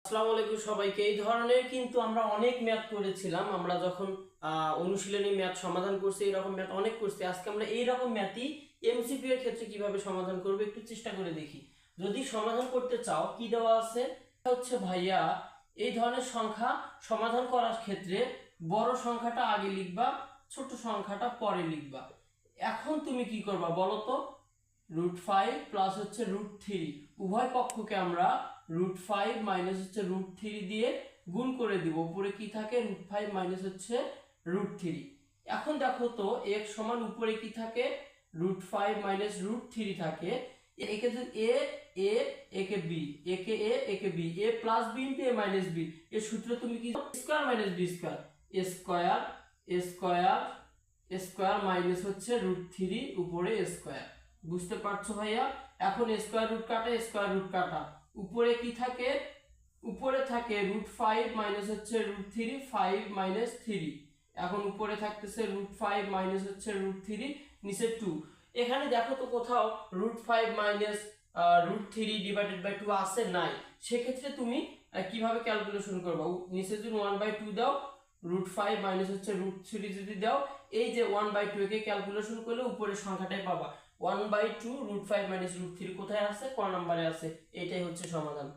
আসসালামু আলাইকুম সবাইকে। এই ধরনের কিন্তু আমরা অনেক ম্যাথ করেছিলাম। আমরা যখন অনুশীলনী ম্যাথ সমাধান করছি, এইরকম ম্যাথ অনেক করছি। আজকে আমরা এইরকম ম্যাথই এমসিকিউ এর ক্ষেত্রে কিভাবে সমাধান করব একটু চেষ্টা করে দেখি। যদি সমাধান করতে চাও, কি দেওয়া আছে হচ্ছে ভাইয়া, এই ধরনের সংখ্যা সমাধান করার ক্ষেত্রে বড় সংখ্যাটা আগে লিখবা, ছোট সংখ্যাটা পরে লিখবা। এখন তুমি কি করবা বলো তো? √5 প্লাস হচ্ছে √3, উভয় পক্ষকে আমরা √5 মাইনাস হচ্ছে √3 দিয়ে গুণ করে দিব। উপরে কি থাকে? √5 মাইনাস হচ্ছে √3। এখন দেখো তো x সমান উপরে কি থাকে? √5 মাইনাস √3 থাকে। একে যদি a একে b, একে a একে b, a plus b into a minus b, এর সূত্র তুমি কি? Square minus b square, a square a square a square minus হচ্ছে √3 উপরে a স্কয়ার। বুঝতে পারছো ভাইয়া? এখন স্কয়ার রুট কাটা, স্কয়ার রুট কাটা, উপরে কি থাকে? উপরে থাকে √5 মাইনাস হচ্ছে √3, 5 মাইনাস 3। এখন উপরে থাকতেছে √5 মাইনাস হচ্ছে √3, নিচে 2। এখানে দেখো তো কোথাও √5 মাইনাস √3 ডিভাইডেড বাই 2 আছে? নাই। সেক্ষেত্রে তুমি কিভাবে ক্যালকুলেশন করবে? নিচে যদি 1/2 দাও, √5 মাইনাস হচ্ছে √3 যদি দাও, এই যে 1/2 একে ক্যালকুলেশন করলে উপরের সংখ্যাটাই পাবা। 1/2 √5 মাইনাস √3 কোথায় আছে? ক নম্বরে আছে। এটাই হচ্ছে সমাধান।